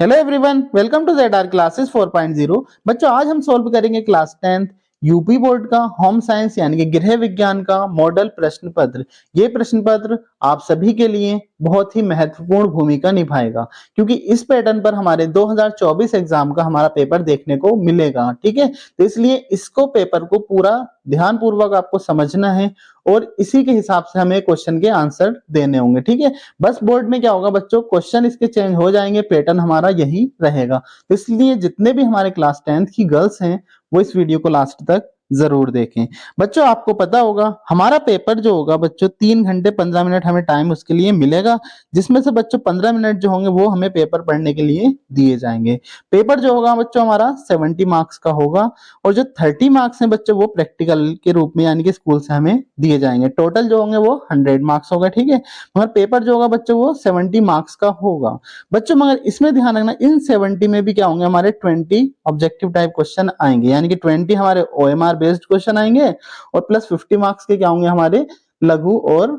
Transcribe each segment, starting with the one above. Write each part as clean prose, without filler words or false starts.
Hello everyone, welcome to ZR classes 4.0। बच्चों आज हम सॉल्व करेंगे क्लास 10th यूपी बोर्ड का होम साइंस यानी कि गृह विज्ञान का मॉडल प्रश्न पत्र। ये प्रश्न पत्र आप सभी के लिए बहुत ही महत्वपूर्ण भूमिका निभाएगा क्योंकि इस पैटर्न पर हमारे 2024 एग्जाम का हमारा पेपर देखने को मिलेगा। ठीक है, तो इसलिए इसको पेपर को पूरा ध्यान पूर्वक आपको समझना है और इसी के हिसाब से हमें क्वेश्चन के आंसर देने होंगे। ठीक है, बस बोर्ड में क्या होगा बच्चों, क्वेश्चन इसके चेंज हो जाएंगे, पैटर्न हमारा यही रहेगा। तो इसलिए जितने भी हमारे क्लास 10th की गर्ल्स हैं वो इस वीडियो को लास्ट तक जरूर देखें। बच्चों आपको पता होगा हमारा पेपर जो होगा बच्चों 3 घंटे 15 मिनट हमें टाइम उसके लिए मिलेगा, जिसमें से बच्चों 15 मिनट जो होंगे वो हमें पेपर पढ़ने के लिए दिए जाएंगे। पेपर जो होगा बच्चों हमारा 70 मार्क्स का होगा और जो 30 मार्क्स हैं बच्चों वो प्रैक्टिकल के रूप में यानी कि स्कूल से हमें दिए जाएंगे। टोटल जो होंगे वो 100 मार्क्स होगा। ठीक है, मगर पेपर जो होगा बच्चों वो 70 मार्क्स का होगा। बच्चों मगर इसमें ध्यान रखना इन 70 में भी क्या होंगे, हमारे 20 ऑब्जेक्टिव टाइप क्वेश्चन आएंगे, यानी कि 20 हमारे OMR बेस्ड क्वेश्चन आएंगे और प्लस 50 मार्क्स के क्या होंगे, हमारे लघु और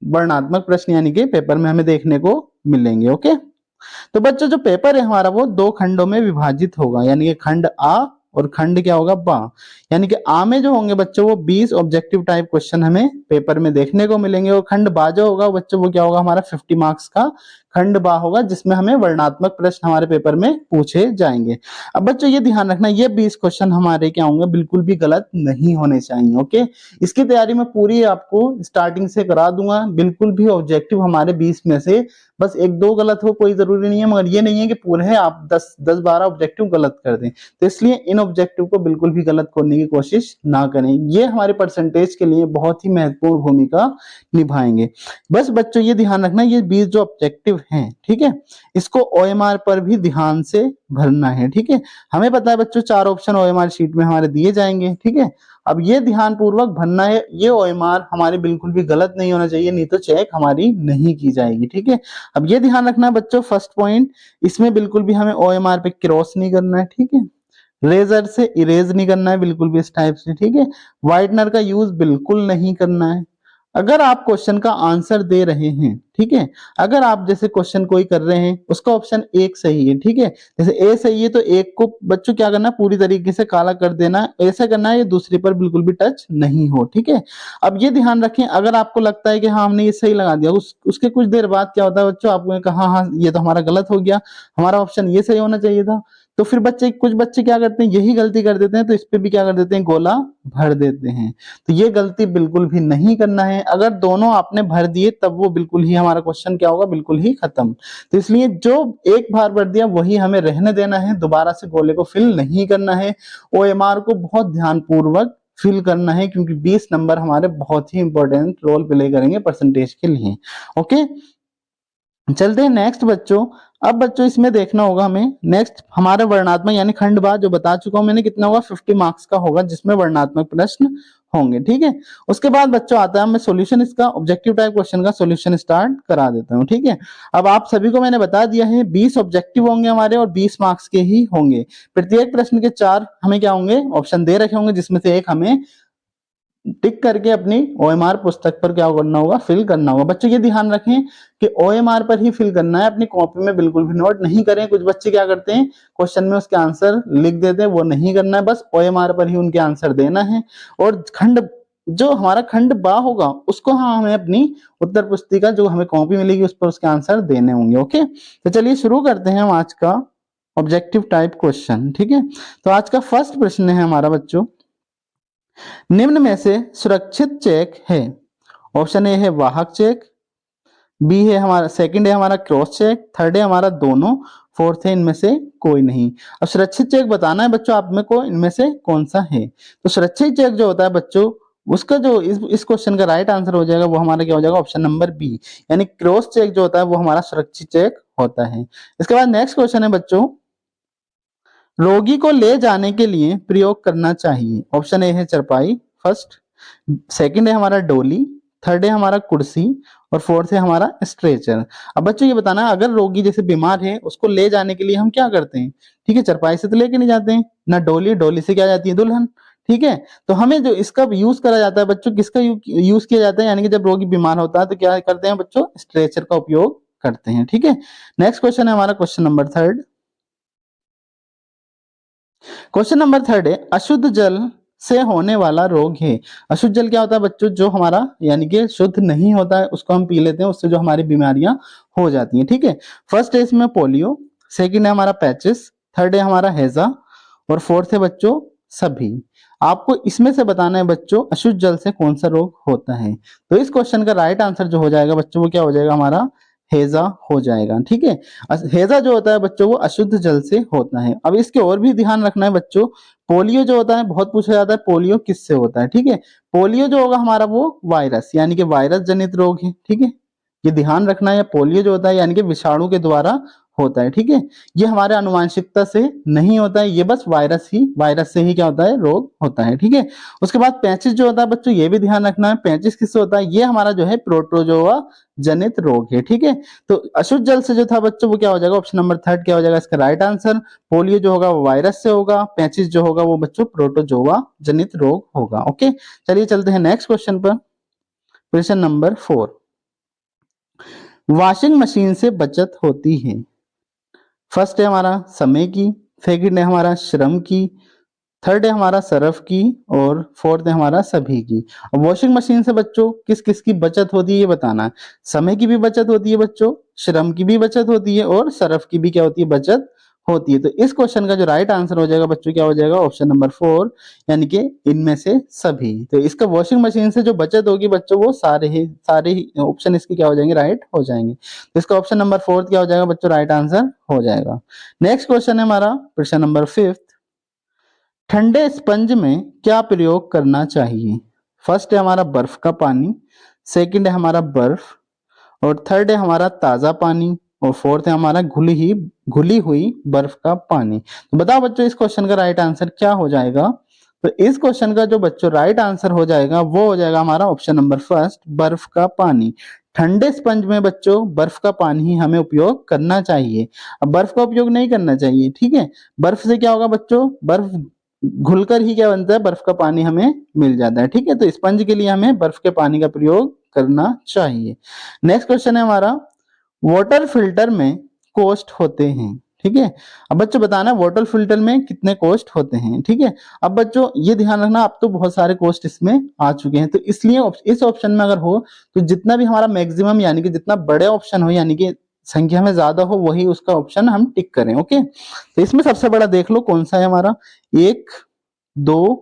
वर्णनात्मक प्रश्न यानी कि पेपर में हमें देखने को मिलेंगे। ओके, तो बच्चों जो पेपर है हमारा वो 2 खंडों में विभाजित होगा, यानी कि खंड आ और खंड क्या होगा बा। यानी कि आ में जो होंगे बच्चों वो 20 ऑब्जेक्टिव टाइप क्वेश्चन हमें पेपर में देखने को मिलेंगे और खंड बा जो होगा बच्चों वो क्या होगा, हमारा 50 मार्क्स का खंड बा होगा, जिसमें हमें वर्णनात्मक प्रश्न हमारे पेपर में पूछे जाएंगे। अब बच्चों ये ध्यान रखना ये 20 क्वेश्चन हमारे क्या होंगे, बिल्कुल भी गलत नहीं होने चाहिए। ओके, इसकी तैयारी मैं पूरी आपको स्टार्टिंग से करा दूंगा, बिल्कुल भी ऑब्जेक्टिव हमारे 20 में से बस 1-2 गलत हो कोई जरूरी नहीं है, मगर ये नहीं है कि पूरे आप 10-12 ऑब्जेक्टिव गलत कर दें। तो इसलिए इन ऑब्जेक्टिव को बिल्कुल भी गलत करने की कोशिश ना करें, ये हमारे परसेंटेज के लिए बहुत ही महत्वपूर्ण भूमिका निभाएंगे। बस बच्चों ये ध्यान रखना ये 20 जो ऑब्जेक्टिव हैं, ठीक है, इसको OMR पर भी ध्यान से भरना है। ठीक है, हमें पता है बच्चों 4 ऑप्शन OMR शीट में हमारे दिए जाएंगे। ठीक है, अब ये ध्यान पूर्वक भरना है, ये OMR हमारे बिल्कुल भी गलत नहीं होना चाहिए, नहीं तो चेक हमारी नहीं की जाएगी। ठीक है, अब ये ध्यान रखना है बच्चों, फर्स्ट पॉइंट इसमें बिल्कुल भी हमें OMR पे क्रॉस नहीं करना है। ठीक है, रेजर से इरेज नहीं करना है बिल्कुल भी इस टाइप से। ठीक है, व्हाइटनर का यूज बिल्कुल नहीं करना है। अगर आप क्वेश्चन का आंसर दे रहे हैं, ठीक है, अगर आप जैसे क्वेश्चन कोई कर रहे हैं उसका ऑप्शन एक सही है, ठीक है, जैसे ए सही है तो एक को बच्चों क्या करना है, पूरी तरीके से काला कर देना है, ऐसा करना है ये दूसरी पर बिल्कुल भी टच नहीं हो। ठीक है, अब ये ध्यान रखें अगर आपको लगता है कि हाँ हमने ये सही लगा दिया, उसके कुछ देर बाद क्या होता है बच्चों, आपने कहा हाँ ये तो हमारा गलत हो गया, हमारा ऑप्शन ये सही होना चाहिए था, तो फिर कुछ बच्चे क्या करते हैं, यही गलती कर देते हैं, तो इस पे भी क्या कर देते हैं, गोला भर देते हैं। तो ये गलती बिल्कुल भी नहीं करना है, अगर दोनों आपने भर दिए तब वो बिल्कुल ही हमारा क्वेश्चन क्या होगा, बिल्कुल ही खत्म। तो इसलिए जो एक बार भर दिया वही हमें रहने देना है, दोबारा से गोले को फिल नहीं करना है। OMR को बहुत ध्यान पूर्वक फिल करना है क्योंकि 20 नंबर हमारे बहुत ही इंपॉर्टेंट रोल प्ले करेंगे परसेंटेज के लिए। ओके, चलते हैं नेक्स्ट बच्चों। अब बच्चों इसमें देखना होगा हमें नेक्स्ट हमारे वर्णात्मक यानी खंड बा जो बता चुका हूं मैंने, कितना होगा 50 मार्क्स का होगा, जिसमें वर्णात्मक प्रश्न होंगे। ठीक है, उसके बाद बच्चों आता है मैं सॉल्यूशन, इसका ऑब्जेक्टिव टाइप क्वेश्चन का सॉल्यूशन स्टार्ट करा देता हूं। ठीक है, अब आप सभी को मैंने बता दिया है 20 ऑब्जेक्टिव होंगे हमारे और 20 मार्क्स के ही होंगे। प्रत्येक प्रश्न के 4 हमें क्या होंगे, ऑप्शन दे रखे होंगे, जिसमें से एक हमें टिक करके अपनी OMR पुस्तक पर क्या करना होगा, फिल करना होगा। बच्चों ये ध्यान रखें कि OMR पर ही फिल करना है, अपनी कॉपी में बिल्कुल भी नोट नहीं करें। कुछ बच्चे क्या करते हैं, क्वेश्चन में उसके आंसर लिख देते हैं, वो नहीं करना है, बस OMR पर ही उनके आंसर देना है। और खंड जो हमारा खंड बा होगा उसको हमें अपनी उत्तर पुस्तिका जो हमें कॉपी मिलेगी उस पर उसके आंसर देने होंगे। ओके, तो चलिए शुरू करते हैं हम आज का ऑब्जेक्टिव टाइप क्वेश्चन। ठीक है, तो आज का फर्स्ट प्रश्न है हमारा बच्चों, निम्न में से सुरक्षित चेक है। ऑप्शन ए है वाहक चेक, बी है हमारा, सेकंड है हमारा क्रॉस चेक, थर्ड है हमारा दोनों, फोर्थ है इनमें से कोई नहीं। अब सुरक्षित चेक बताना है बच्चों आप में को इनमें से कौन सा है। तो सुरक्षित चेक जो होता है बच्चों, उसका जो इस क्वेश्चन का राइट आंसर हो जाएगा वो हमारा क्या हो जाएगा, ऑप्शन नंबर बी, यानी क्रॉस चेक जो होता है वो हमारा सुरक्षित चेक होता है। इसके बाद नेक्स्ट क्वेश्चन है बच्चों, रोगी को ले जाने के लिए प्रयोग करना चाहिए। ऑप्शन ए है चरपाई फर्स्ट, सेकंड है हमारा डोली, थर्ड है हमारा कुर्सी और फोर्थ है हमारा स्ट्रेचर। अब बच्चों ये बताना अगर रोगी जैसे बीमार है उसको ले जाने के लिए हम क्या करते हैं, ठीक है, चरपाई से तो लेके नहीं जाते हैं ना, डोली, डोली से क्या जाती है, दुल्हन। ठीक है, तो हमें जो इसका यूज करा जाता है बच्चों, किसका यूज किया जाता है, यानी कि जब रोगी बीमार होता है तो क्या करते हैं बच्चों, स्ट्रेचर का उपयोग करते हैं। ठीक है, नेक्स्ट क्वेश्चन है हमारा question number third, question number third है अशुद्ध जल से होने वाला रोग है। अशुद्ध जल क्या होता है बच्चों, जो हमारा यानी कि शुद्ध नहीं होता है उसको हम पी लेते हैं, उससे जो हमारी बीमारियां हो जाती हैं। ठीक है, फर्स्ट है इसमें पोलियो, सेकंड है हमारा पैचिस, थर्ड है हमारा हैजा और फोर्थ है बच्चों सभी। आपको इसमें से बताना है बच्चों अशुद्ध जल से कौन सा रोग होता है। तो इस क्वेश्चन का राइट आंसर जो हो जाएगा बच्चों वो क्या हो जाएगा, हमारा हैजा हो जाएगा। ठीक है, हैजा जो होता है बच्चों वो अशुद्ध जल से होता है। अब इसके और भी ध्यान रखना है बच्चों, पोलियो जो होता है बहुत पूछा जाता है पोलियो किससे होता है। ठीक है, पोलियो जो होगा हमारा वो वायरस यानी कि वायरस जनित रोग है। ठीक है, ये ध्यान रखना है, पोलियो जो होता है यानी कि विषाणु के द्वारा होता है। ठीक है, ये हमारे आनुवांशिकता से नहीं होता है, ये बस वायरस से ही क्या होता है, रोग होता है। ठीक है, उसके बाद पैंचिस जो होता है बच्चों ये भी ध्यान रखना है, पैंचिस किससे होता है, ये हमारा जो है प्रोटोजोआ जनित रोग है। ठीक है, तो अशुद्ध जल से जो था बच्चों वो क्या हो जाएगा, ऑप्शन नंबर थर्ड क्या हो जाएगा इसका राइट आंसर। पोलियो जो होगा वो वायरस से होगा, पैंचिस जो होगा वो बच्चों प्रोटोजोआ जनित रोग होगा। ओके, चलिए चलते हैं नेक्स्ट क्वेश्चन पर। क्वेश्चन नंबर 4, वॉशिंग मशीन से बचत होती है। फर्स्ट है हमारा समय की, सेकंड है हमारा श्रम की, थर्ड है हमारा सरफ की और फोर्थ है हमारा सभी की। अब वॉशिंग मशीन से बच्चों किस किस की बचत होती है ये बताना है। समय की भी बचत होती है बच्चों, श्रम की भी बचत होती है और सरफ की भी क्या होती है, बचत होती है। तो इस क्वेश्चन का जो राइट आंसर हो जाएगा बच्चों क्या हो जाएगा, ऑप्शन नंबर 4 यानी कि इनमें से सभी। तो इसका वॉशिंग मशीन से जो बचत होगी बच्चों वो सारे ही ऑप्शन इसके क्या हो जाएंगे, राइट हो जाएंगे। तो इसका ऑप्शन नंबर 4 क्या हो जाएगा बच्चों, राइट आंसर हो जाएगा। नेक्स्ट क्वेश्चन है हमारा क्वेश्चन नंबर 5, ठंडे स्पंज में क्या प्रयोग करना चाहिए। फर्स्ट है हमारा बर्फ का पानी, सेकंड है हमारा बर्फ और थर्ड है हमारा ताजा पानी और फोर्थ है हमारा घुली हुई बर्फ का पानी। तो बताओ बच्चों इस क्वेश्चन का राइट आंसर क्या हो जाएगा। तो इस क्वेश्चन का जो बच्चों राइट आंसर हो जाएगा वो हो जाएगा हमारा ऑप्शन नंबर फर्स्ट, बर्फ का पानी। ठंडे स्पंज में बच्चों बर्फ का पानी ही हमें उपयोग करना चाहिए। अब बर्फ का उपयोग नहीं करना चाहिए। ठीक है, बर्फ से क्या होगा बच्चों, बर्फ घुलकर ही क्या बनता है, बर्फ का पानी हमें मिल जाता है। ठीक है, तो स्पंज के लिए हमें बर्फ के पानी का प्रयोग करना चाहिए। नेक्स्ट क्वेश्चन है हमारा, वाटर फिल्टर में कोस्ट होते हैं। ठीक है, अब बच्चों बताना वाटर फिल्टर में कितने कोस्ट होते हैं। ठीक है, अब बच्चों ये ध्यान रखना अब तो बहुत सारे कोस्ट इसमें आ चुके हैं, तो इसलिए इस ऑप्शन में अगर हो तो जितना भी हमारा मैक्सिमम यानी कि जितना बड़े ऑप्शन हो यानी कि संख्या में ज्यादा हो वही उसका ऑप्शन हम टिक करें। ओके, तो इसमें सबसे बड़ा देख लो कौन सा है हमारा, 1, 2,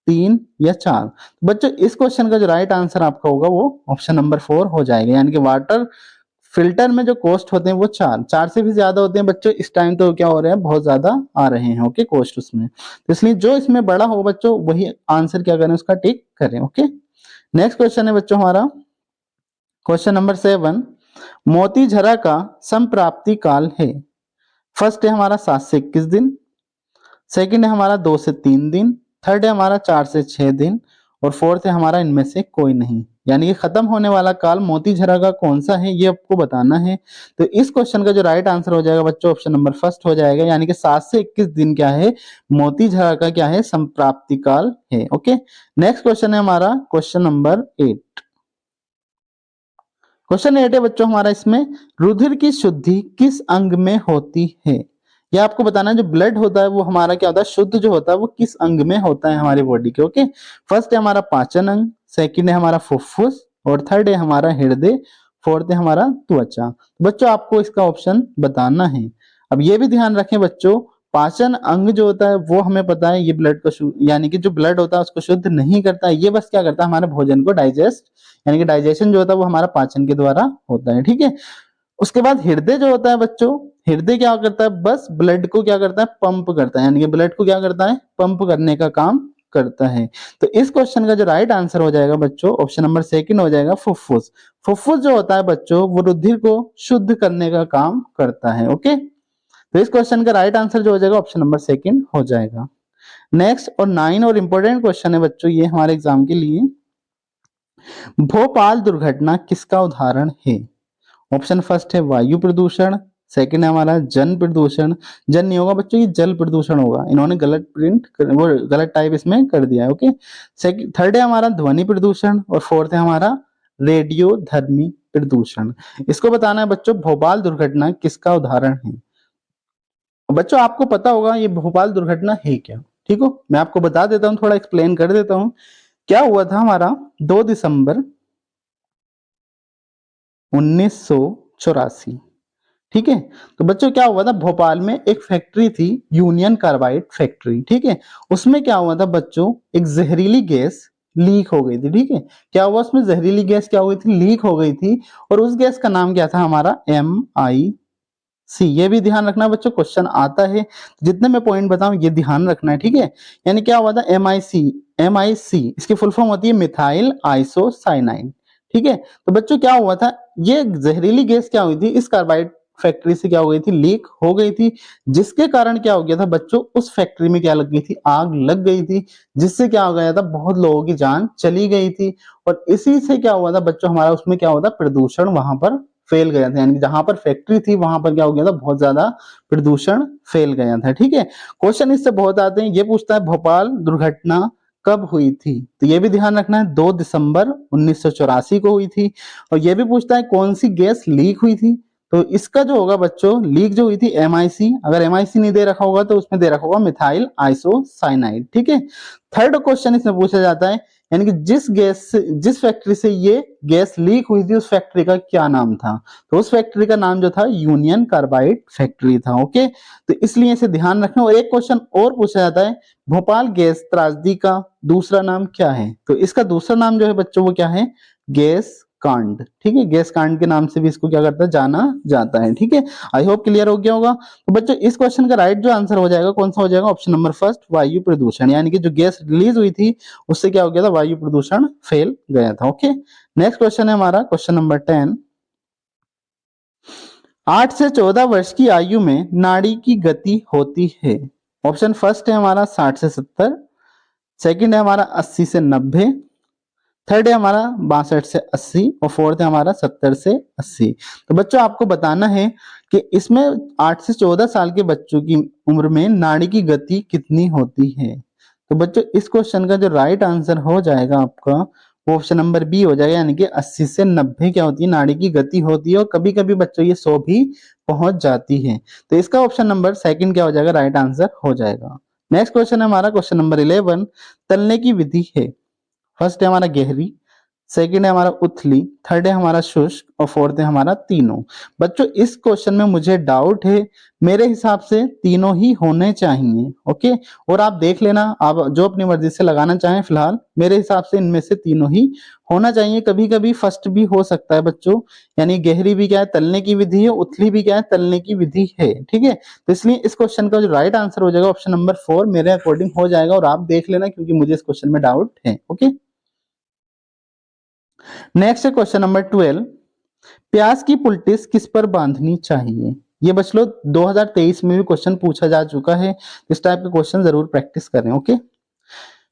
3 या 4। बच्चों इस क्वेश्चन का जो राइट आंसर आपका होगा वो ऑप्शन नंबर 4 हो जाएगा, यानी कि वाटर फिल्टर में जो कॉस्ट होते हैं वो 4 से भी ज्यादा होते हैं बच्चों। इस टाइम तो क्या हो रहे हैं, बहुत ज्यादा आ रहे हैं ओके कॉस्ट उसमें, तो इसलिए जो इसमें बड़ा हो बच्चों वही आंसर क्या करें, उसका टिक करें। ओके, नेक्स्ट क्वेश्चन है बच्चों हमारा क्वेश्चन नंबर 7, मोती झरा का संप्राप्ति काल है। फर्स्ट है हमारा 7 से 21 दिन, सेकंड है हमारा 2 से 3 दिन, थर्ड है हमारा 4 से 6 दिन और फोर्थ है हमारा इनमें से कोई नहीं। यानी कि खत्म होने वाला काल मोतीझरा का कौन सा है ये आपको बताना है। तो इस क्वेश्चन का जो राइट आंसर हो जाएगा बच्चों ऑप्शन नंबर फर्स्ट हो जाएगा, यानी कि 7 से 21 दिन क्या है, मोतीझरा का क्या है, संप्राप्ति काल है। ओके, नेक्स्ट क्वेश्चन है हमारा क्वेश्चन नंबर 8। क्वेश्चन 8 है बच्चों हमारा इसमें, रुधिर की शुद्धि किस अंग में होती है। ये आपको बताना है जो ब्लड होता है वो हमारा क्या होता है, शुद्ध जो होता है वो किस अंग में होता है हमारी बॉडी के। ओके, फर्स्ट है हमारा पाचन अंग, सेकंड है हमारा फुफ्फुस और थर्ड है हमारा हृदय, फोर्थ है हमारा त्वचा। बच्चों आपको इसका ऑप्शन बताना है। अब ये भी ध्यान रखें बच्चों, पाचन अंग जो होता है वो हमें पता है ये ब्लड को यानी कि जो ब्लड होता है उसको शुद्ध नहीं करता है, ये बस क्या करता है हमारे भोजन को डाइजेस्ट यानी कि डाइजेशन जो होता है वो हमारा पाचन के द्वारा होता है। ठीक है, उसके बाद हृदय जो होता है बच्चों, हृदय क्या करता है, बस ब्लड को क्या करता है, पंप करता है, यानी कि ब्लड को क्या करता है, पंप करने का काम करता है। तो इस क्वेश्चन का जो राइट आंसर हो जाएगा बच्चों ऑप्शन नंबर सेकंड हो जाएगा, फुफ्फुस। फुफ्फुस जो होता है बच्चों वो रुधिर को शुद्ध करने का काम करता है। ओके, तो इस क्वेश्चन का राइट आंसर जो हो जाएगा ऑप्शन नंबर सेकंड हो जाएगा। नेक्स्ट और 9 और इंपॉर्टेंट क्वेश्चन है बच्चों ये हमारे एग्जाम के लिए, भोपाल दुर्घटना किसका उदाहरण है। ऑप्शन फर्स्ट है वायु प्रदूषण, सेकंड है हमारा जन प्रदूषण, जन नहीं होगा बच्चों ये जल प्रदूषण होगा, इन्होंने गलत वो गलत टाइप इसमें कर दिया है। ओके, थर्ड है हमारा ध्वनि प्रदूषण और फोर्थ है हमारा रेडियो धर्मी प्रदूषण। इसको बताना है बच्चों भोपाल दुर्घटना किसका उदाहरण है। बच्चों आपको पता होगा ये भोपाल दुर्घटना है क्या, ठीक हो, मैं आपको बता देता हूँ, थोड़ा एक्सप्लेन कर देता हूँ। क्या हुआ था हमारा 2 दिसंबर 1984, ठीक है। तो बच्चों क्या हुआ था, भोपाल में एक फैक्ट्री थी, यूनियन कार्बाइड फैक्ट्री, ठीक है। उसमें क्या हुआ था बच्चों, एक जहरीली गैस लीक हो गई थी, ठीक है। क्या हुआ उसमें, जहरीली गैस क्या हो गई थी, लीक हो गई थी। और उस गैस का नाम क्या था हमारा, MIC। ये भी ध्यान रखना बच्चों, क्वेश्चन आता है, जितने मैं पॉइंट बताऊं ये ध्यान रखना है, ठीक है। यानी क्या हुआ था, MIC इसकी फुल फॉर्म होती है मिथाइल आइसोसाइनाइड, ठीक है। तो बच्चों क्या हुआ था, ये जहरीली गैस क्या हुई थी, इस कार्बाइड फैक्ट्री से क्या हो गई थी, लीक हो गई थी। जिसके कारण क्या हो गया था बच्चों, उस फैक्ट्री में क्या लग गई थी, आग लग गई थी। जिससे क्या हो गया था, बहुत लोगों की जान चली गई थी। और इसी से क्या हुआ था बच्चों, हमारा उसमें क्या हुआ था, प्रदूषण वहां पर फैल गया था। यानी जहां पर फैक्ट्री थी वहां पर क्या हो गया था, बहुत ज्यादा प्रदूषण फैल गया था, ठीक है। क्वेश्चन इससे बहुत आते हैं, ये पूछता है भोपाल दुर्घटना कब हुई थी, तो ये भी ध्यान रखना है 2 दिसंबर 1984 को हुई थी। और ये भी पूछता है कौन सी गैस लीक हुई थी, तो इसका जो होगा बच्चों, लीक जो हुई थी MIC, अगर MIC नहीं दे रखा होगा तो उसमें दे रखा होगा मिथाइल आइसोसाइनाइड, ठीक है। थर्ड क्वेश्चन इसमें पूछा जाता है, यानी कि जिस फैक्ट्री से ये गैस लीक हुई थी उस फैक्ट्री का क्या नाम था, तो उस फैक्ट्री का नाम जो था यूनियन कार्बाइड फैक्ट्री था, ओके। तो इसलिए इसे ध्यान रखना। और एक क्वेश्चन और पूछा जाता है, भोपाल गैस त्रासदी का दूसरा नाम क्या है, तो इसका दूसरा नाम जो है बच्चों वो क्या है, गैस कांड, ठीक है। गैस कांड के नाम से भी इसको क्या करता है, जाना जाता है, ठीक है। आई होप क्लियर हो गया होगा। तो बच्चों इस क्वेश्चन का राइट जो आंसर हो जाएगा कौन सा हो जाएगा, ऑप्शन नंबर फर्स्ट, वायु प्रदूषण। यानी कि जो गैस रिलीज हुई थी उससे क्या हो गया था, वायु प्रदूषण फैल गया था, ओके। नेक्स्ट क्वेश्चन है हमारा क्वेश्चन नंबर 10। 8 से 14 वर्ष की आयु में नाड़ी की गति होती है। ऑप्शन फर्स्ट है हमारा 60 से 70, सेकंड है हमारा 80 से 90, थर्ड है हमारा 62 से 80 और फोर्थ है हमारा 70 से 80। तो बच्चों आपको बताना है कि इसमें 8 से 14 साल के बच्चों की उम्र में नाड़ी की गति कितनी होती है। तो बच्चों इस क्वेश्चन का जो राइट आंसर हो जाएगा आपका वो ऑप्शन नंबर बी हो जाएगा, यानी कि 80 से 90 क्या होती है, नाड़ी की गति होती है। और कभी कभी बच्चों ये 100 भी पहुंच जाती है। तो इसका ऑप्शन नंबर सेकंड क्या हो जाएगा, राइट आंसर हो जाएगा। नेक्स्ट क्वेश्चन है हमारा क्वेश्चन नंबर 11। तलने की विधि है, फर्स्ट है हमारा गहरी, सेकंड है हमारा उथली, थर्ड है हमारा शुष्क और फोर्थ है हमारा तीनों। बच्चों इस क्वेश्चन में मुझे डाउट है, मेरे हिसाब से तीनों ही होने चाहिए, ओके। और आप देख लेना, आप जो अपनी मर्जी से लगाना चाहें, फिलहाल मेरे हिसाब से इनमें से तीनों ही होना चाहिए। कभी कभी फर्स्ट भी हो सकता है बच्चों, यानी गहरी भी क्या है, तलने की विधि है, उथली भी क्या है, तलने की विधि है, ठीक है। तो इसलिए इस क्वेश्चन का जो राइट आंसर हो जाएगा ऑप्शन नंबर 4 मेरे अकॉर्डिंग हो जाएगा। और आप देख लेना क्योंकि मुझे इस क्वेश्चन में डाउट है, ओके। नेक्स्ट है क्वेश्चन नंबर 12। प्याज की पुलटिस किस पर बांधनी चाहिए। ये बच्चों 2023 में भी क्वेश्चन पूछा जा चुका है, इस टाइप के क्वेश्चन जरूर प्रैक्टिस करें, ओके।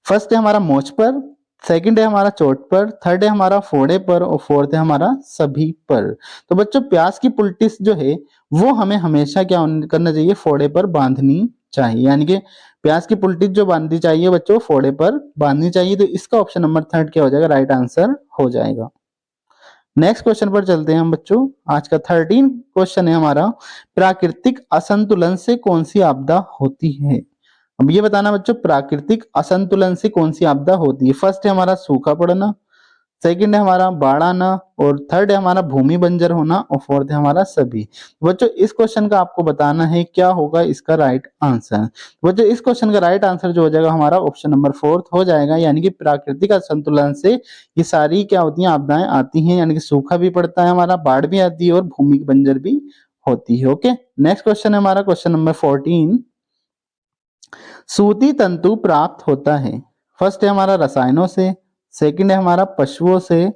फर्स्ट है हमारा मोच पर, सेकंड है हमारा चोट पर, थर्ड है हमारा फोड़े पर और फोर्थ है हमारा सभी पर। तो बच्चों प्याज की पुलटिस जो है वो हमें हमेशा क्या करना चाहिए, फोड़े पर बांधनी चाहिए। यानी कि प्याज की पुलटिस जो बांधनी चाहिए बच्चों, फोड़े पर बांधनी चाहिए। तो इसका ऑप्शन नंबर थर्ड क्या हो जाएगा, राइट आंसर हो जाएगा। नेक्स्ट क्वेश्चन पर चलते हैं हम बच्चों। आज का 13 क्वेश्चन है हमारा, प्राकृतिक असंतुलन से कौन सी आपदा होती है। अब ये बताना बच्चों, प्राकृतिक असंतुलन से कौन सी आपदा होती है। फर्स्ट है हमारा सूखा पड़ना, सेकंड है हमारा बाढ़ आना और थर्ड है हमारा भूमि बंजर होना और फोर्थ है हमारा सभी। बच्चों इस क्वेश्चन का आपको बताना है क्या होगा इसका राइट आंसर। बच्चों इस क्वेश्चन का राइट आंसर जो हो जाएगा हमारा ऑप्शन नंबर फोर्थ हो जाएगा, यानी कि प्राकृतिक असंतुलन से ये सारी क्या होती हैं, आपदाएं आती हैं। यानी कि सूखा भी पड़ता है हमारा, बाढ़ भी आती है और भूमि बंजर भी होती है, ओके। नेक्स्ट क्वेश्चन है हमारा क्वेश्चन नंबर 14। सूती तंतु प्राप्त होता है, फर्स्ट है हमारा रसायनों से, सेकंड है हमारा पशुओं से,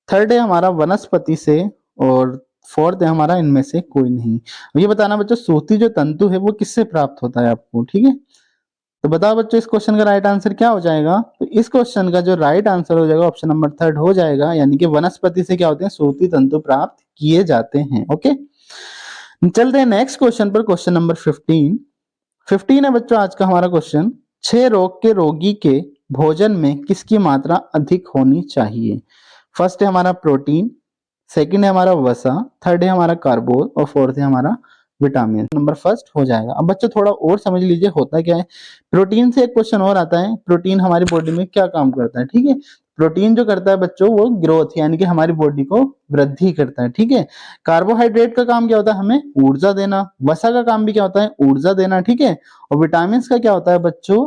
थर्ड है हमारा वनस्पति से और फोर्थ है हमारा इनमें से कोई नहीं। अब ये बताना बच्चों, सूती जो तंतु है वो किससे प्राप्त होता है आपको, ठीक है। तो बताओ बच्चों इस क्वेश्चन का राइट आंसर क्या हो जाएगा। तो इस क्वेश्चन का जो राइट आंसर हो जाएगा ऑप्शन नंबर थर्ड हो जाएगा, यानी कि वनस्पति से क्या होते हैं, सूती तंतु प्राप्त किए जाते हैं, ओके। चलते हैं नेक्स्ट क्वेश्चन पर, क्वेश्चन नंबर 15। 15 है बच्चों आज का हमारा क्वेश्चन, 6 रोग के रोगी के भोजन में किसकी मात्रा अधिक होनी चाहिए। फर्स्ट है हमारा प्रोटीन, सेकंड है हमारा वसा, थर्ड है हमारा कार्बोज और फोर्थ है हमारा विटामिन, नंबर फर्स्ट हो जाएगा। अब बच्चों थोड़ा और समझ लीजिए होता क्या है। प्रोटीन से एक क्वेश्चन और आता है, प्रोटीन हमारी बॉडी में क्या काम करता है, ठीक है। प्रोटीन जो करता है बच्चों वो ग्रोथ यानी कि हमारी बॉडी को वृद्धि करता है, ठीक है। कार्बोहाइड्रेट का काम क्या होता है, हमें ऊर्जा देना। वसा का काम भी क्या होता है, ऊर्जा देना, ठीक है। और विटामिन का क्या होता है बच्चों,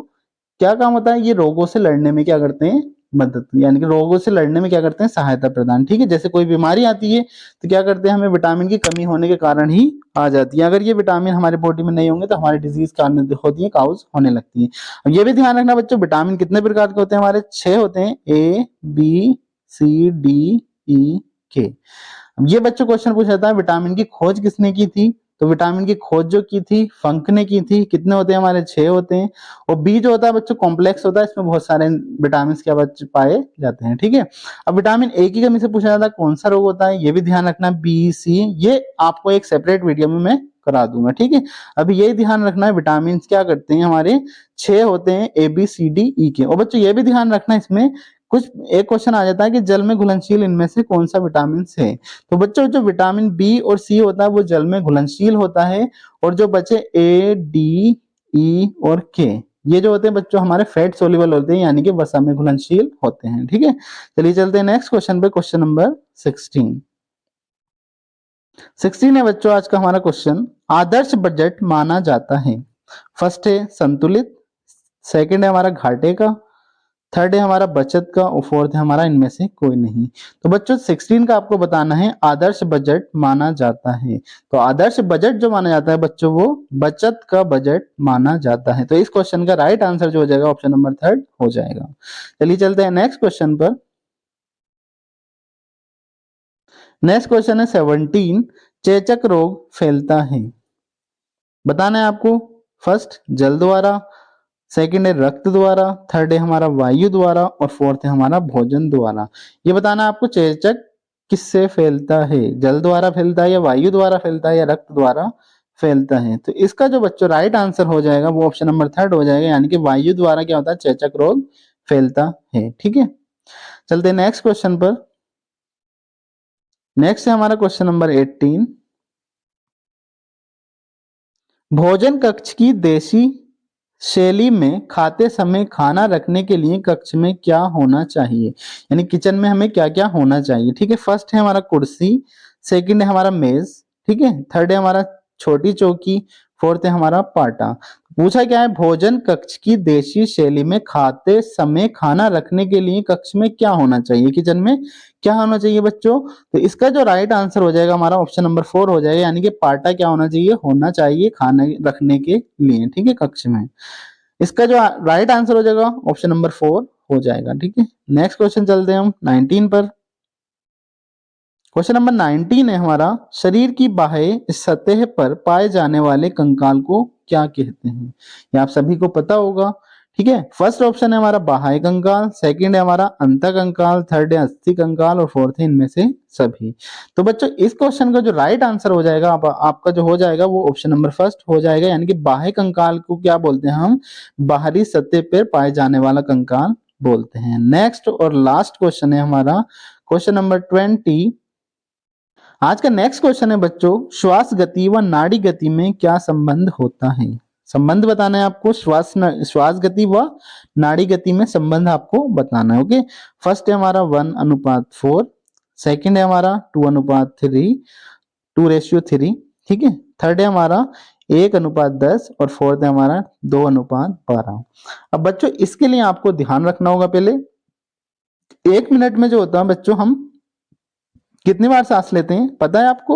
क्या काम होता है, ये रोगों से लड़ने में क्या करते हैं, मदद, यानी कि रोगों से लड़ने में क्या करते हैं, सहायता प्रदान, ठीक है। जैसे कोई बीमारी आती है तो क्या करते हैं, हमें विटामिन की कमी होने के कारण ही आ जाती है। अगर ये विटामिन हमारे बॉडी में नहीं होंगे तो हमारी डिजीज कारण होती है, काउज होने लगती है। अब ये भी ध्यान रखना बच्चों, विटामिन कितने प्रकार के होते हैं, हमारे 6 होते हैं, A B C D E के। अब ये बच्चों क्वेश्चन पूछा था विटामिन की खोज किसने की थी, तो विटामिन की खोज जो की थी फंक ने की थी। कितने होते हैं, हमारे 6 होते हैं। और बी जो होता है बच्चों कॉम्प्लेक्स होता है, इसमें बहुत सारे विटामिन क्या बच्चे पाए जाते हैं, ठीक है। अब विटामिन ए की कमी से पूछा जाता है कौन सा रोग होता है, ये भी ध्यान रखना, बी सी, ये आपको एक सेपरेट वीडियो में मैं करा दूंगा, ठीक है। अभी ये ध्यान रखना है विटामिन क्या करते हैं, हमारे 6 होते हैं, A B C D E के। और बच्चों ये भी ध्यान रखना इसमें कुछ एक क्वेश्चन आ जाता है कि जल में घुलनशील इनमें से कौन सा विटामिन है। तो बच्चों जो विटामिन बी और सी होता है वो जल में घुलनशील होता है। और जो बचे ए डी ई और के, ये जो होते हैं बच्चों हमारे फैट सोल्यूबल होते हैं, यानी कि वसा में घुलनशील होते हैं, ठीक है। चलिए चलते हैं नेक्स्ट क्वेश्चन पे, क्वेश्चन नंबर 16 है बच्चों आज का हमारा क्वेश्चन। आदर्श बजट माना जाता है, फर्स्ट है संतुलित, सेकंड है हमारा घाटे का, थर्ड है हमारा बचत का, और फोर्थ है हमारा इनमें से कोई नहीं। तो बच्चों 16 का आपको बताना है आदर्श बजट माना जाता है। तो आदर्श बजट जो माना जाता है बच्चों वो बचत का बजट माना जाता है। तो इस क्वेश्चन का राइट आंसर जो हो जाएगा ऑप्शन नंबर थर्ड हो जाएगा। चलिए चलते हैं नेक्स्ट क्वेश्चन पर। नेक्स्ट क्वेश्चन है 17, चेचक रोग फैलता है, बताना है आपको। फर्स्ट जल द्वारा, सेकंड है रक्त द्वारा, थर्ड है हमारा वायु द्वारा, और फोर्थ है हमारा भोजन द्वारा। ये बताना है आपको चेचक किससे फैलता है, जल द्वारा फैलता है या वायु द्वारा फैलता है या रक्त द्वारा फैलता है। तो इसका जो बच्चों राइट आंसर हो जाएगा वो ऑप्शन नंबर थर्ड हो जाएगा, यानी कि वायु द्वारा क्या होता है, चेचक रोग फैलता है, ठीक है। चलते हैं नेक्स्ट क्वेश्चन पर। नेक्स्ट है हमारा क्वेश्चन नंबर 18, भोजन कक्ष की देशी शैली में खाते समय खाना रखने के लिए कक्ष में क्या होना चाहिए, यानी किचन में हमें क्या क्या होना चाहिए, ठीक है। फर्स्ट है हमारा कुर्सी, सेकंड है हमारा मेज, ठीक है, थर्ड है हमारा छोटी चौकी, फोर्थ है हमारा पाटा। पूछा क्या है, भोजन कक्ष की देशी शैली में खाते समय खाना रखने के लिए कक्ष में क्या होना चाहिए, किचन में क्या होना चाहिए बच्चों। तो इसका जो राइट आंसर हो जाएगा हमारा ऑप्शन नंबर 4 हो जाएगा, यानी कि पाटा क्या होना चाहिए खाने रखने के लिए, ठीक है, कक्ष में। इसका जो राइट आंसर हो जाएगा ऑप्शन नंबर 4 हो जाएगा, ठीक है। नेक्स्ट क्वेश्चन चलते हैं हम 19 पर। क्वेश्चन नंबर 19 है हमारा, शरीर की बाह्य सतह पर पाए जाने वाले कंकाल को क्या कहते हैं, ये आप सभी को पता होगा, ठीक है। फर्स्ट ऑप्शन है हमारा बाह्य कंकाल, सेकंड है हमारा अंत कंकाल, थर्ड है अस्थि कंकाल, और फोर्थ है इनमें से सभी। तो बच्चों इस क्वेश्चन का जो राइट आंसर हो जाएगा आपका जो हो जाएगा वो ऑप्शन नंबर फर्स्ट हो जाएगा, यानी कि बाह्य कंकाल को क्या बोलते हैं हम, बाहरी सतह पर पाए जाने वाला कंकाल बोलते हैं। नेक्स्ट और लास्ट क्वेश्चन है हमारा क्वेश्चन नंबर 20। आज का नेक्स्ट क्वेश्चन है बच्चों, श्वास गति व नाड़ी गति में क्या संबंध होता है, संबंध बताना है आपको, श्वास गति व नाड़ी गति में संबंध आपको बताना है, ओके। फर्स्ट है हमारा 1:4, सेकंड है हमारा 2:3, 2:3, ठीक है, थर्ड है हमारा 1:10, और फोर्थ है हमारा 2:12। अब बच्चों इसके लिए आपको ध्यान रखना होगा, पहले 1 मिनट में जो होता है बच्चों हम कितनी बार सांस लेते हैं पता है आपको,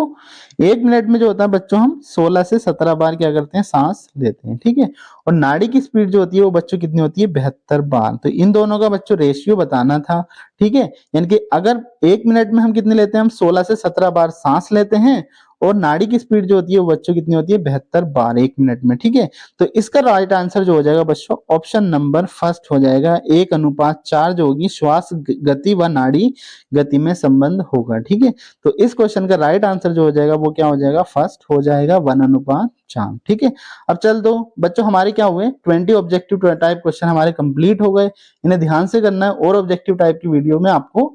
1 मिनट में जो होता है बच्चों हम 16 से 17 बार क्या करते हैं, सांस लेते हैं, ठीक है। और नाड़ी की स्पीड जो होती है वो बच्चों कितनी होती है, 72 बार। तो इन दोनों का बच्चों रेशियो बताना था, ठीक है। यानी कि अगर 1 मिनट में हम कितने लेते हैं, हम 16 से 17 बार सांस लेते हैं, और नाड़ी की स्पीड जो होती है वो बच्चों कितनी होती है, 72 बार 1 मिनट में, ठीक है। तो इसका राइट आंसर जो हो जाएगा बच्चों ऑप्शन नंबर फर्स्ट हो जाएगा, 1:4 जो होगी श्वास गति व नाड़ी गति में संबंध होगा, ठीक है। तो इस क्वेश्चन का राइट आंसर जो हो जाएगा वो क्या हो जाएगा, फर्स्ट हो जाएगा 1:4, ठीक है। अब चल दो बच्चों हमारे क्या हुए 20 ऑब्जेक्टिव टाइप क्वेश्चन हमारे कंप्लीट हो गए, इन्हें ध्यान से करना है, और ऑब्जेक्टिव टाइप की वीडियो में आपको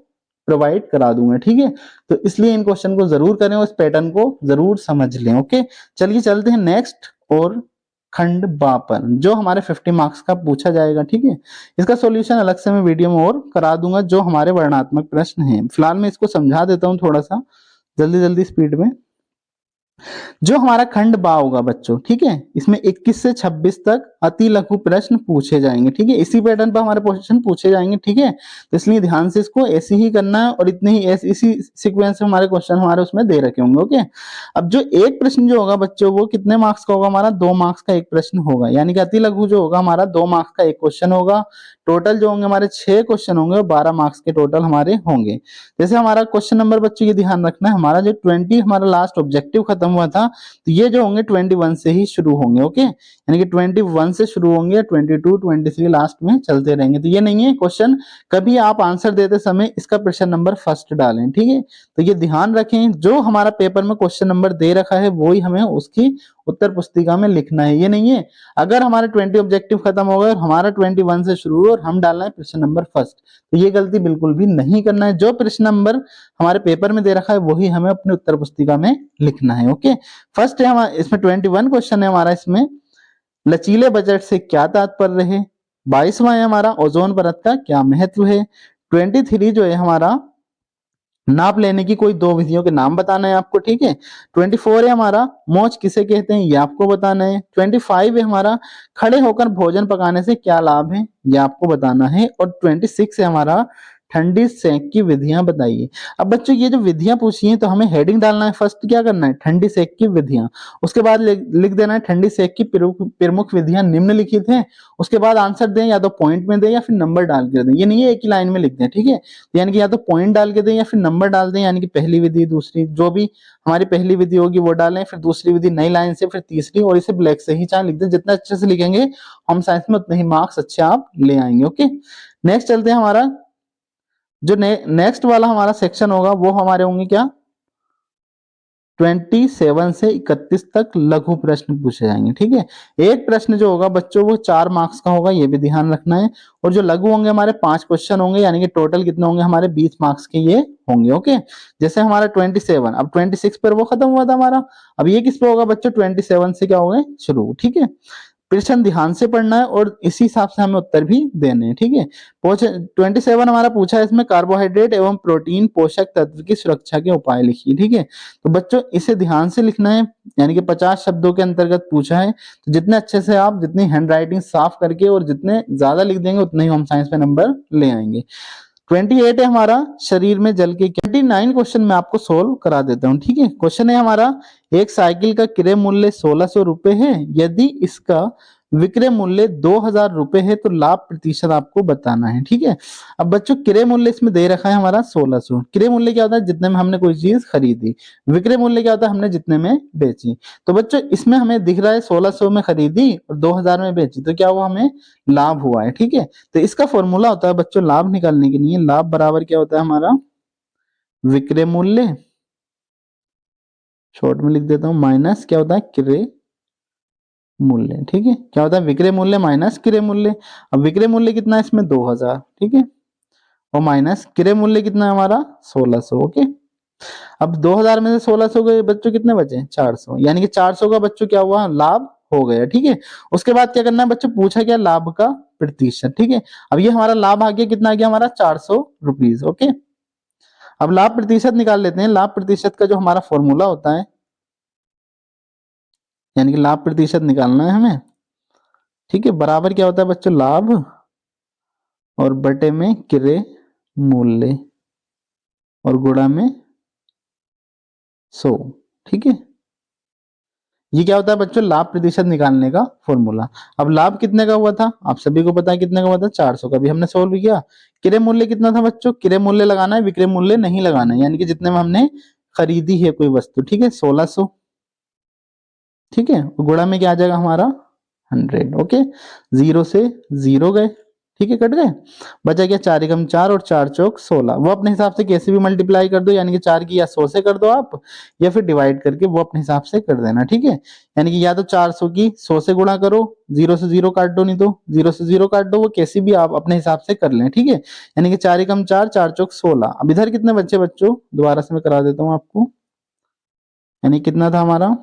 प्रोवाइड करा दूंगा, ठीक है। तो इसलिए इन क्वेश्चन को जरूर करें और इस पैटर्न को जरूर समझ लें। ओके, चलिए चलते हैं नेक्स्ट और खंड बा पर, जो हमारे 50 मार्क्स का पूछा जाएगा, ठीक है। इसका सॉल्यूशन अलग से मैं वीडियो में और करा दूंगा, जो हमारे वर्णनात्मक प्रश्न हैं। फिलहाल मैं इसको समझा देता हूँ थोड़ा सा जल्दी जल्दी स्पीड में। जो हमारा खंड बा होगा बच्चों, ठीक है, इसमें 21 से 26 तक अति लघु प्रश्न पूछे जाएंगे, ठीक है। इसी पैटर्न पर हमारे क्वेश्चन पूछे जाएंगे, ठीक है। तो इसलिए ध्यान से इसको ऐसे ही करना है और इतने ही इसी सीक्वेंस में हमारे क्वेश्चन हमारे उसमें दे रखे होंगे। ओके, अब जो एक प्रश्न जो होगा बच्चों, वो कितने मार्क्स का होगा? हमारा 2 मार्क्स का एक प्रश्न होगा, यानी कि अति लघु जो होगा हमारा 2 मार्क्स का एक क्वेश्चन होगा। टोटल जो होंगे हमारे 6 क्वेश्चन होंगे और 12 मार्क्स के टोटल हमारे होंगे। जैसे हमारा क्वेश्चन नंबर बच्चों ये ध्यान रखना है, हमारा जो 20 हमारा लास्ट ऑब्जेक्टिव खत्म हुआ था, तो ये जो होंगे 21 से ही शुरू होंगे। ओके, यानी कि 21 से शुरू होंगे, 22 23 लास्ट में चलते रहेंगे। तो ये नहीं है क्वेश्चन कभी आप आंसर देते समय इसका प्रश्न नंबर फर्स्ट डालें, ठीक है। तो ये ध्यान रखें, जो हमारा पेपर में क्वेश्चन नंबर दे रखा है वही हमें उसकी उत्तर पुस्तिका में लिखना है। ये नहीं है अगर हमारे 20 ऑब्जेक्टिव खत्म हो गए और हमारा 21 से शुरू हो और हम डालना है प्रश्न नंबर फर्स्ट, तो ये गलती बिल्कुल भी नहीं करना है। जो प्रश्न नंबर हमारे पेपर में दे रखा है वही हमें अपनी उत्तर पुस्तिका में लिखना है। ओके, फर्स्ट है हमारा इसमें 21 क्वेश्चन है हमारा इसमें, लचीले बजट से क्या तात्पर्य है। 22वां है हमारा, ओजोन परत का क्या महत्व है। 23 जो है हमारा, नाप लेने की कोई 2 विधियों के नाम बताना है आपको, ठीक है। 24 है हमारा, मौज किसे कहते हैं, ये आपको बताना है। 25 है हमारा, खड़े होकर भोजन पकाने से क्या लाभ है, ये आपको बताना है। और 26 है हमारा, ठंडी सेक की विधियां बताइए। अब बच्चों ये जो विधियां पूछी हैं, तो हमें हेडिंग डालना है, फर्स्ट क्या करना है, ठंडी सेक की विधियां। उसके बाद लिख देना है ठंडी सेक की प्रमुख विधियां निम्नलिखित हैं। उसके बाद आंसर दें, या तो पॉइंट में दें या फिर नंबर डाल के दें। ये नहीं है एक ही लाइन में लिख दें, ठीक है। यानी कि या तो पॉइंट डाल के दें या फिर नंबर डाल दें, यानी कि पहली विधि, दूसरी, जो भी हमारी पहली विधि होगी वो डालें, फिर दूसरी विधि नई लाइन से, फिर तीसरी, और इसे ब्लैक से ही चाहे लिख दें। जितना अच्छे से लिखेंगे होम साइंस में उतने ही मार्क्स अच्छे आप ले आएंगे। ओके, नेक्स्ट चलते हैं। हमारा जो नेक्स्ट वाला हमारा सेक्शन होगा वो हमारे होंगे क्या, 27 से 31 तक लघु प्रश्न पूछे जाएंगे, ठीक है। एक प्रश्न जो होगा बच्चों वो 4 मार्क्स का होगा, ये भी ध्यान रखना है। और जो लघु होंगे हमारे 5 क्वेश्चन होंगे, यानी कि टोटल कितने होंगे हमारे 20 मार्क्स के ये होंगे। ओके, जैसे हमारा 27, अब 26 पर वो खत्म हुआ था हमारा, अब ये किस पे होगा बच्चों, 27 से क्या हो गए शुरू, ठीक है। प्रश्न ध्यान से पढ़ना है और इसी हिसाब से हमें उत्तर भी देने हैं, ठीक है। 27 हमारा पूछा है, इसमें कार्बोहाइड्रेट एवं प्रोटीन पोषक तत्व की सुरक्षा के उपाय लिखिए, ठीक है। तो बच्चों इसे ध्यान से लिखना है, यानी कि 50 शब्दों के अंतर्गत पूछा है। तो जितने अच्छे से आप, जितनी हैंड राइटिंग साफ करके और जितने ज्यादा लिख देंगे उतने ही होम साइंस में नंबर ले आएंगे। 28 है हमारा, शरीर में जल के 29 क्वेश्चन मैं आपको सोल्व करा देता हूँ, ठीक है। क्वेश्चन है हमारा, एक साइकिल का क्रय मूल्य 1600 रुपए है, यदि इसका विक्रय मूल्य 2000 रुपए है तो लाभ प्रतिशत आपको बताना है, ठीक है। अब बच्चों क्रय मूल्य इसमें दे रखा है हमारा 1600। क्रय मूल्य क्या होता है, जितने में हमने कोई चीज खरीदी। विक्रय मूल्य क्या होता है, हमने जितने में बेची। तो बच्चों इसमें हमें दिख रहा है 1600 में खरीदी और 2000 में बेची, तो क्या हुआ, हमें लाभ हुआ है, ठीक है। तो इसका फॉर्मूला होता है बच्चों लाभ निकालने के लिए, लाभ बराबर क्या होता है हमारा, विक्रय मूल्य, शॉर्ट में लिख देता हूं, माइनस क्या होता है, क्रय मूल्य, ठीक है। क्या होता है, विक्रय मूल्य माइनस क्रय मूल्य। अब विक्रय मूल्य कितना है इसमें 2000, ठीक है, और माइनस क्रय मूल्य कितना है हमारा 1600। ओके, अब 2000 में से 1600 के बच्चों कितने बचे, 400, यानी कि 400 का बच्चों क्या हुआ, लाभ हो गया, ठीक है। उसके बाद क्या करना है बच्चों, पूछा क्या, लाभ का प्रतिशत, ठीक है। अब ये हमारा लाभ आ गया, कितना आ गया हमारा 400 रुपीज। ओके, अब लाभ प्रतिशत निकाल लेते हैं। लाभ प्रतिशत का जो हमारा फॉर्मूला होता है, यानी कि लाभ प्रतिशत निकालना है हमें, ठीक है, बराबर क्या होता है बच्चों, लाभ और बटे में क्रय मूल्य और गुणा में 100, ठीक है। ये क्या होता है बच्चों, लाभ प्रतिशत निकालने का फॉर्मूला। अब लाभ कितने का हुआ था, आप सभी को पता है कितने का हुआ था, 400 का, भी हमने सोल्व किया। क्रय मूल्य कितना था बच्चों, क्रय मूल्य लगाना है, विक्रय मूल्य नहीं लगाना है, यानी कि जितने में हमने खरीदी है कोई वस्तु, ठीक है, 1600, ठीक है। गुणा में क्या आ जाएगा हमारा 100। ओके, 0 से 0 गए, ठीक है, कट गए। बचा क्या, 4 एकम 4 और 4 चौक 16। वो अपने हिसाब से कैसे भी मल्टीप्लाई कर दो, यानी कि 4 की या 100 से कर दो आप, या फिर डिवाइड करके वो अपने हिसाब से कर देना। ठीक है, यानी कि या तो 400 की 100 से गुणा करो, 0 से 0 काट दो, नहीं तो 0 से 0 काट दो, वो कैसी भी आप अपने हिसाब से कर लें। ठीक है, यानी कि 4 एकम 4 4 चौक 16। अब इधर कितने बच्चे बच्चों, दोबारा से मैं करा देता हूँ आपको। यानी कितना था हमारा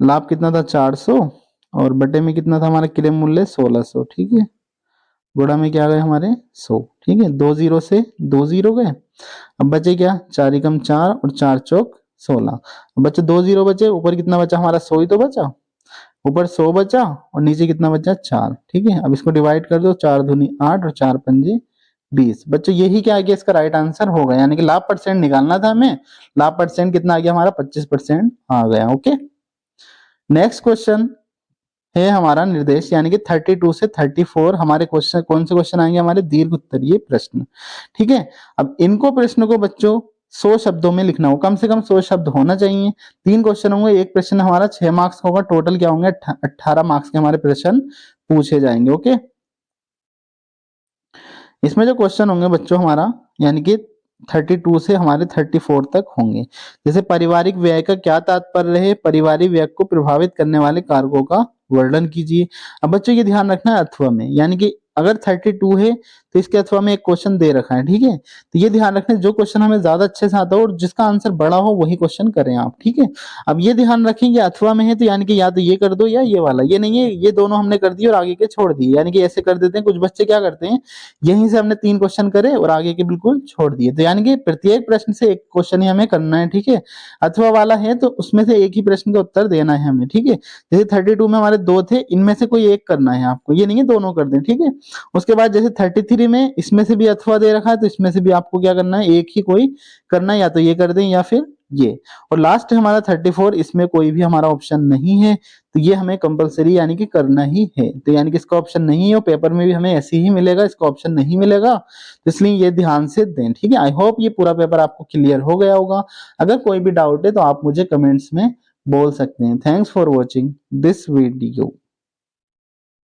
लाभ, कितना था 400, और बटे में कितना था हमारा क्रय मूल्य 1600। ठीक है, गुणा में क्या गए हमारे 100। ठीक है, 2 जीरो से 2 जीरो गए। अब बचे क्या, 4 एकम 4 और 4 चौक 16। बच्चे 2 जीरो बचे, ऊपर कितना बचा हमारा 100 ही तो बचा, ऊपर 100 बचा और नीचे कितना बचा 4। ठीक है, अब इसको डिवाइड कर दो, 4 दूनी 8 और 4 पंजे 20। बच्चों यही क्या आ गया, इसका राइट आंसर होगा, यानी कि लाभ परसेंट निकालना था हमें। लाभ परसेंट कितना आ गया हमारा, 25% आ गया। ओके, नेक्स्ट क्वेश्चन है हमारा निर्देश, यानी कि 32 से 34 हमारे क्वेश्चन, कौन से क्वेश्चन आएंगे हमारे, दीर्घ उत्तरीय प्रश्न। ठीक है, अब इनको प्रश्न को बच्चों 100 शब्दों में लिखना हो, कम से कम 100 शब्द होना चाहिए। 3 क्वेश्चन होंगे, एक प्रश्न हमारा 6 मार्क्स का होगा, टोटल क्या होंगे 18 मार्क्स के हमारे प्रश्न पूछे जाएंगे। ओके, इसमें जो क्वेश्चन होंगे बच्चों हमारा, यानी कि 32 से हमारे 34 तक होंगे। जैसे पारिवारिक व्यय का क्या तात्पर्य है, पारिवारिक व्यय को प्रभावित करने वाले कारकों का वर्णन कीजिए। अब बच्चों ये ध्यान रखना है अथवा में, यानी कि अगर 32 है तो इसके अथवा में एक क्वेश्चन दे रखा है। ठीक है, तो ये ध्यान रखना, जो क्वेश्चन हमें ज्यादा अच्छे से आता हो और जिसका आंसर बड़ा हो वही क्वेश्चन करें आप। ठीक है, अब ये ध्यान रखेंगे अथवा में है तो यानी कि या तो ये कर दो या ये वाला, ये नहीं है ये दोनों हमने कर दिए और आगे के छोड़ दिए, यानी कि ऐसे कर देते हैं कुछ बच्चे, क्या करते हैं यहीं से हमने 3 क्वेश्चन करे और आगे के बिल्कुल छोड़ दिए, तो यानी कि प्रत्येक प्रश्न से एक क्वेश्चन ही हमें करना है। ठीक है, अथवा वाला है तो उसमें से एक ही प्रश्न का उत्तर देना है हमें। ठीक है, जैसे 32 में हमारे 2 थे, इनमें से कोई एक करना है आपको, ये नहीं है दोनों कर दें। ठीक है, उसके बाद जैसे 33 में इसमें से भी अथवा दे रखा है तो इसमें से भी आपको क्या करना है, एक ही कोई करना है, या तो ये कर दें या फिर ये। और लास्ट हमारा 34, इसमें कोई भी हमारा ऑप्शन नहीं है, तो ये हमें कंपलसरी यानी कि करना ही है। तो यानी कि इसका ऑप्शन नहीं है, और पेपर में भी हमें ऐसे ही मिलेगा, इसका ऑप्शन नहीं मिलेगा, तो इसलिए ये ध्यान से दें। ठीक है, आई होप ये पूरा पेपर आपको क्लियर हो गया होगा। अगर कोई भी डाउट है तो आप मुझे कमेंट्स में बोल सकते हैं। Thanks for watching this video.